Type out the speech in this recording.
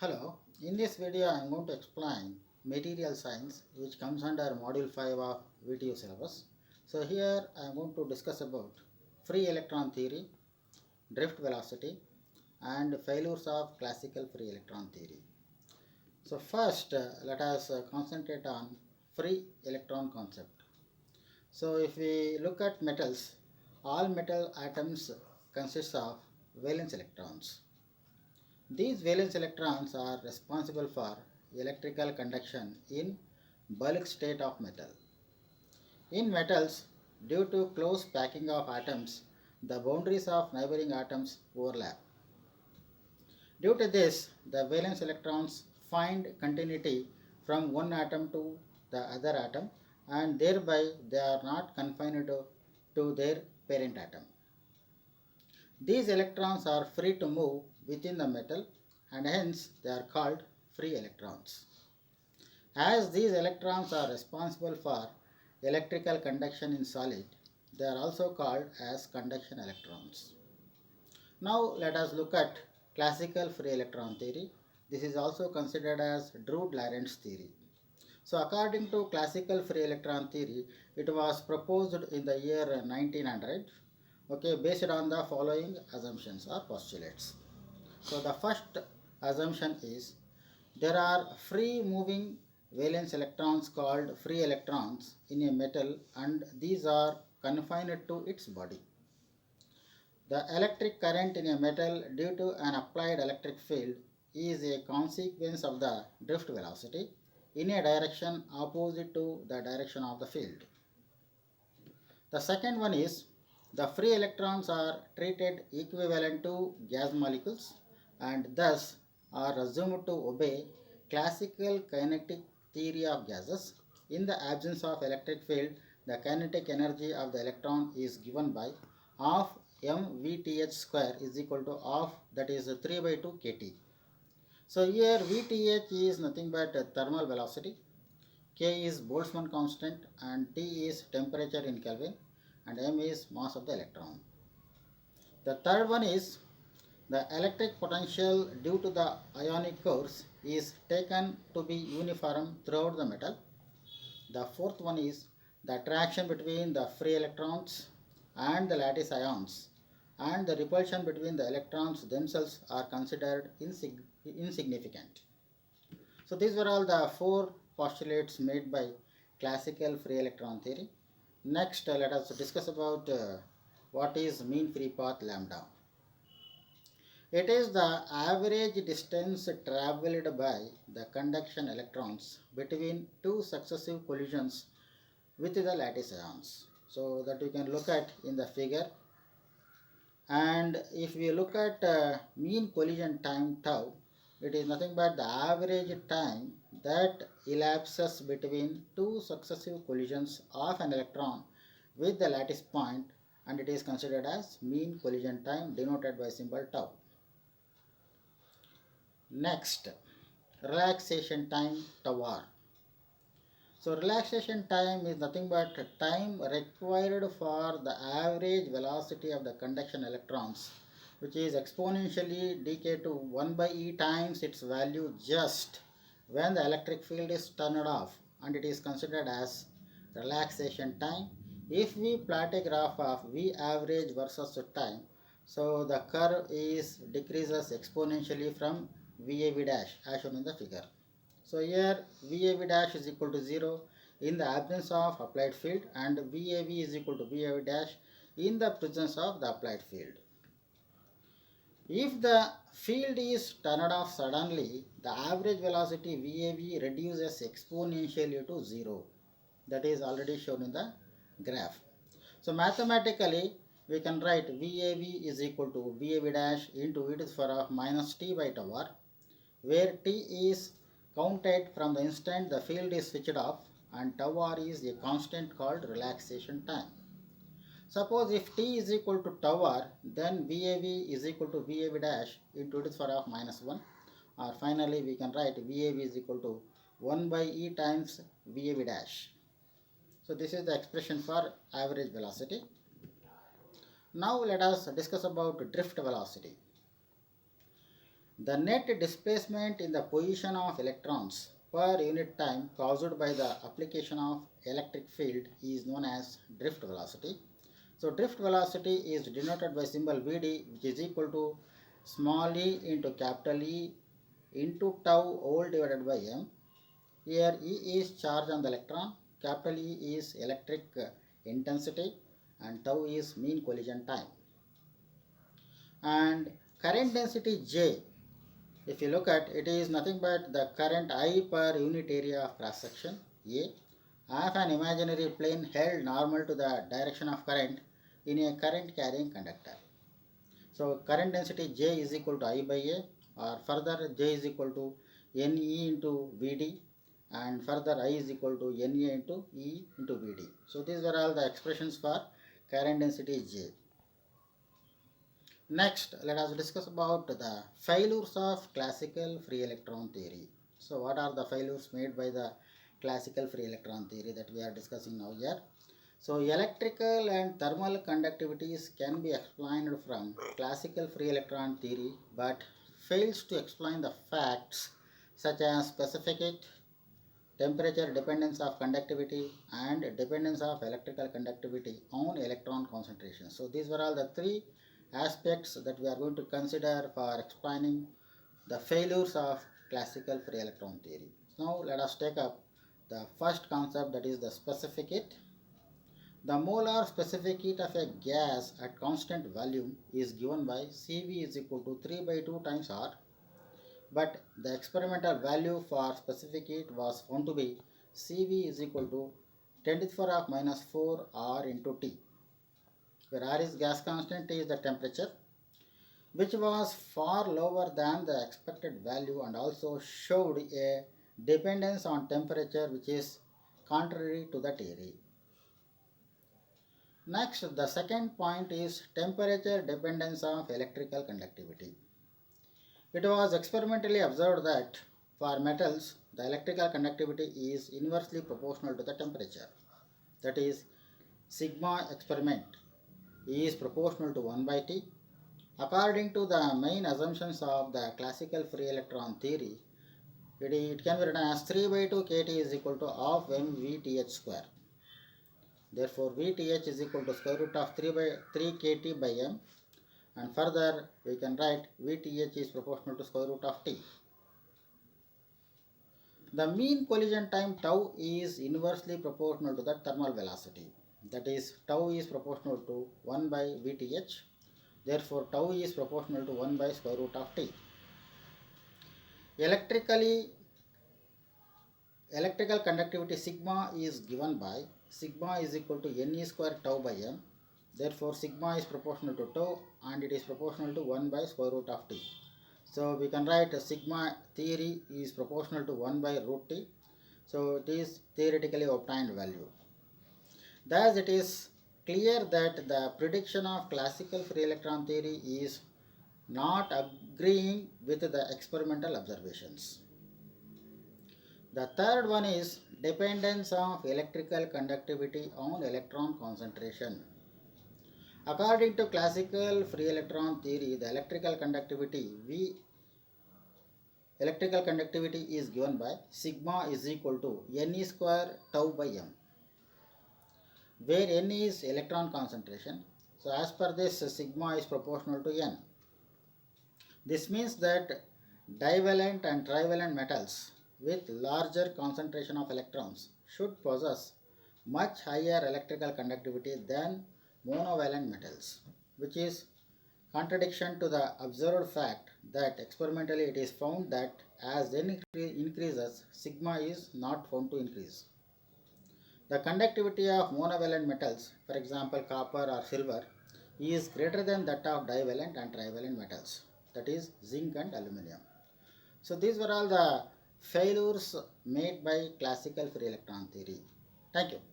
Hello, in this video I am going to explain material science which comes under module 5 of VTU syllabus. So here I am going to discuss about free electron theory, drift velocity and failures of classical free electron theory. So first let us concentrate on free electron concept. So if we look at metals, all metal atoms consist of valence electrons. These valence electrons are responsible for electrical conduction in bulk state of metal. In metals, due to close packing of atoms, the boundaries of neighboring atoms overlap. Due to this, the valence electrons find continuity from one atom to the other atom, and thereby they are not confined to their parent atom. These electrons are free to move within the metal and hence they are called free electrons. As these electrons are responsible for electrical conduction in solid, they are also called as conduction electrons. Now let us look at classical free electron theory. This is also considered as Drude-Lorentz theory. So according to classical free electron theory, it was proposed in the year 1900, based on the following assumptions or postulates. So the first assumption is there are free moving valence electrons called free electrons in a metal and these are confined to its body. The electric current in a metal due to an applied electric field is a consequence of the drift velocity in a direction opposite to the direction of the field. The second one is the free electrons are treated equivalent to gas molecules and thus are assumed to obey classical kinetic theory of gases. In the absence of electric field, the kinetic energy of the electron is given by half mvth square is equal to half, that is 3 by 2 kt. So here Vth is nothing but thermal velocity, K is Boltzmann constant and T is temperature in Kelvin and M is mass of the electron. The third one is the electric potential due to the ionic course is taken to be uniform throughout the metal. The fourth one is the attraction between the free electrons and the lattice ions and the repulsion between the electrons themselves are considered insignificant. So these were all the four postulates made by classical free electron theory. Next, let us discuss about what is mean free path lambda. It is the average distance travelled by the conduction electrons between two successive collisions with the lattice ions. So that you can look at in the figure. And if we look at mean collision time tau, it is nothing but the average time that elapses between two successive collisions of an electron with the lattice point, and it is considered as mean collision time denoted by symbol tau. Next, relaxation time tau r. So relaxation time is nothing but time required for the average velocity of the conduction electrons, which is exponentially decay to 1 by e times its value just when the electric field is turned off, and it is considered as relaxation time. If we plot a graph of V average versus time, so the curve is decreases exponentially from VAV dash as shown in the figure. So here VAV dash is equal to 0 in the absence of applied field and VAV is equal to VAV dash in the presence of the applied field. If the field is turned off suddenly, the average velocity VAV reduces exponentially to 0. That is already shown in the graph. So mathematically we can write VAV is equal to VAV dash into e to the power of minus t by tau r, where t is counted from the instant the field is switched off and tau r is a constant called relaxation time. Suppose if t is equal to tau r, then VAV is equal to VAV dash into e to the power of minus 1, or finally we can write VAV is equal to 1 by e times VAV dash. So this is the expression for average velocity. Now let us discuss about drift velocity. The net displacement in the position of electrons per unit time caused by the application of electric field is known as drift velocity. So drift velocity is denoted by symbol Vd, which is equal to small e into capital E into tau all divided by m. Here E is charge on the electron, capital E is electric intensity, and tau is mean collision time. And current density J, if you look at it, is nothing but the current I per unit area of cross section A of an imaginary plane held normal to the direction of current in a current carrying conductor. So current density J is equal to I by A, or further J is equal to NE into Vd, and further I is equal to NA into E into Vd. So these were all the expressions for current density J. Next, let us discuss about the failures of classical free electron theory. So what are the failures made by the classical free electron theory that we are discussing now here? So electrical and thermal conductivities can be explained from classical free electron theory, but fails to explain the facts such as specific heat, temperature, dependence of conductivity, and dependence of electrical conductivity on electron concentration. So these were all the three aspects that we are going to consider for explaining the failures of classical free electron theory. Now let us take up the first concept, that is the specific heat. The molar specific heat of a gas at constant volume is given by Cv is equal to 3 by 2 times R, but the experimental value for specific heat was found to be Cv is equal to 10 to the power of minus 4 R into T, where R is gas constant, T is the temperature, which was far lower than the expected value and also showed a dependence on temperature which is contrary to the theory. Next, the second point is temperature dependence of electrical conductivity. It was experimentally observed that for metals, the electrical conductivity is inversely proportional to the temperature. That is, sigma experiment is proportional to 1 by T. According to the main assumptions of the classical free electron theory, it can be written as 3 by 2 kT is equal to half mVth square. Therefore, Vth is equal to square root of 3 kT by m, and further we can write Vth is proportional to square root of T. The mean collision time tau is inversely proportional to the thermal velocity. That is, tau is proportional to 1 by Vth. Therefore, tau is proportional to 1 by square root of T. Electrical conductivity sigma is given by sigma is equal to Ne square tau by m. Therefore, sigma is proportional to tau and it is proportional to 1 by square root of T. So we can write sigma theory is proportional to 1 by root T. So it is theoretically obtained value. Thus it is clear that the prediction of classical free electron theory is not agreeing with the experimental observations. The third one is dependence of electrical conductivity on electron concentration. According to classical free electron theory, the electrical conductivity is given by sigma is equal to Ne square tau by m, where N is electron concentration. So as per this, sigma is proportional to N. This means that divalent and trivalent metals with larger concentration of electrons should possess much higher electrical conductivity than monovalent metals, which is contradiction to the observed fact that experimentally it is found that as N increases, sigma is not found to increase. The conductivity of monovalent metals, for example copper or silver, is greater than that of divalent and trivalent metals, that is zinc and aluminum. So these were all the failures made by classical free electron theory. Thank you.